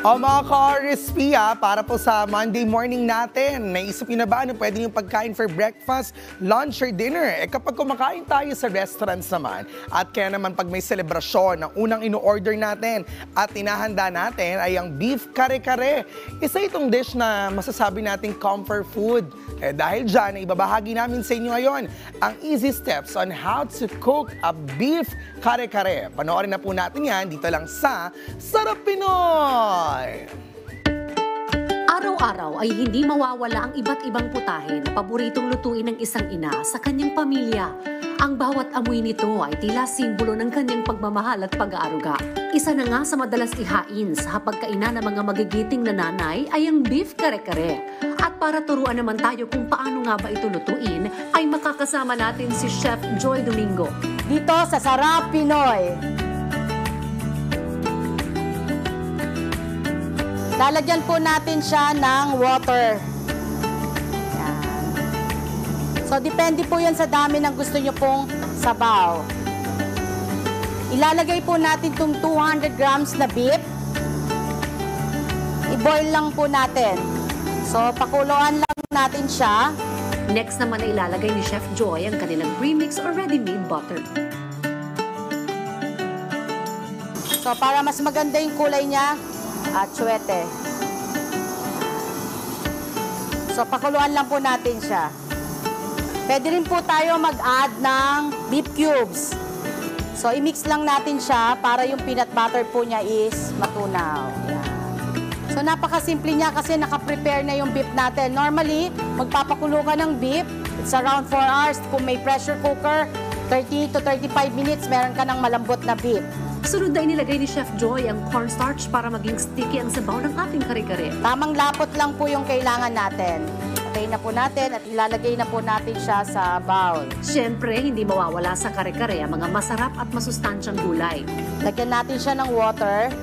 O mga ka-RSP, para po sa Monday morning natin, naisip niyo na ba ano pwede yung pagkain for breakfast, lunch, or dinner? Kapag kumakain tayo sa restaurants naman, at kaya naman pag may selebrasyon, ang unang ino-order natin at tinahanda natin ay ang beef kare-kare. Isa itong dish na masasabi nating comfort food. Dahil dyan, ibabahagi namin sa inyo ngayon ang easy steps on how to cook a beef kare-kare. Panoorin na po natin yan dito lang sa Sarap Pinoy! Araw-araw ay hindi mawawala ang iba't ibang putahe na paboritong lutuin ng isang ina sa kanyang pamilya. Ang bawat amoy nito ay tila simbolo ng kanyang pagmamahal at pag-aaruga. Isa na nga sa madalas ihain sa hapagkainan ng mga magigiting na nanay ay ang beef kare-kare. At para turuan naman tayo kung paano nga ba ito lutuin, ay makakasama natin si Chef Joy Domingo. Dito sa Sarap Pinoy. Lalagyan po natin siya ng water. Yan. So, depende po yan sa dami ng gusto nyo pong sabaw. Ilalagay po natin itong 200 grams na beef. I-boil lang po natin. So, pakuluan lang natin siya. Next naman ay ilalagay ni Chef Joy ang kanilang premix or ready-made butter. So, para mas maganda yung kulay niya, at suwete. So, pakuluan lang po natin siya. Pwede rin po tayo mag-add ng beef cubes. So, i-mix lang natin siya para yung peanut butter po niya is matunaw. Yan. So, napakasimple niya kasi nakaprepare na yung beef natin. Normally, magpapakulo ka ng beef. It's around 4 hours. Kung may pressure cooker, 30 to 35 minutes, meron ka ng malambot na beef. Sunod na inilagay ni Chef Joy ang cornstarch para maging sticky ang sabaw ng ating kare-kare. Tamang lapot lang po yung kailangan natin. Patayin na po natin at ilalagay na po natin siya sa bowl. Siyempre, hindi mawawala sa kare-kare ang mga masarap at masustansyang gulay. Lagyan natin siya ng water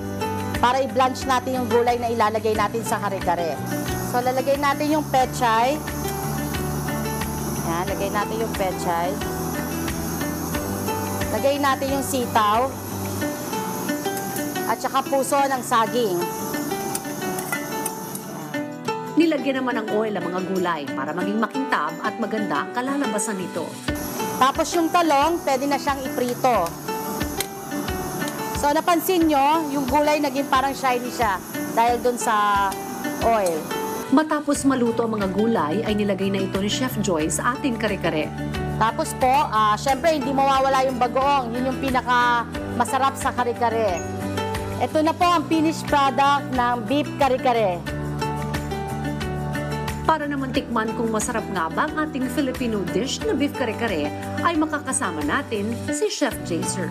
para i-blanch natin yung gulay na ilalagay natin sa kare-kare. So, lalagay natin yung pechay. Yan, lagay natin yung pechay. Lagay natin yung sitaw. At saka puso ng saging. Nilagyan naman ng oil ang mga gulay para maging makintab at maganda ang kalalabasan nito. Tapos yung talong, pwede na siyang iprito. So napansin nyo, yung gulay naging parang shiny siya dahil dun sa oil. Matapos maluto ang mga gulay, ay nilagay na ito ni Chef Joy sa ating kare-kare. Tapos po, syempre hindi mawawala yung bagoong. Yun yung pinaka masarap sa kare-kare. Ito na po ang finished product ng beef kare-kare. Para naman tikman kung masarap nga ba ang ating Filipino dish na beef kare-kare, ay makakasama natin si Chef Jaser.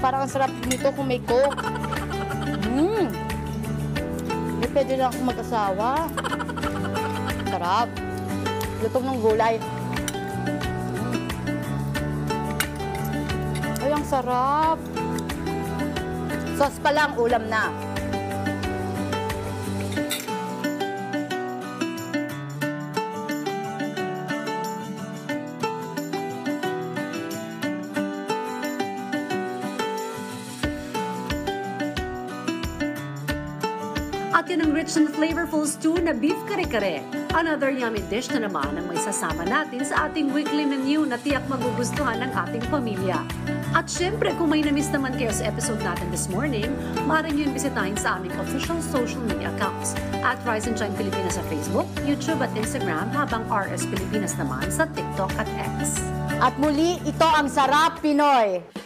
Parang ang sarap nito kung may coke. Pwede na akong mag-asawa. Sarap. Lutong ng gulay. Ay, ang sarap. Sauce pa lang, ulam na. At yan ang rich and flavorful stew na beef kare-kare. Another yummy dish na naman ang may sasama natin sa ating weekly menu na tiyak magugustuhan ng ating pamilya. At syempre, kung may na-miss naman kayo sa episode natin this morning, maaari nyo yung bisitahin sa aming official social media accounts at Rise and Shine Pilipinas sa Facebook, YouTube at Instagram, habang RS Pilipinas naman sa TikTok at X. At muli, ito ang Sarap Pinoy.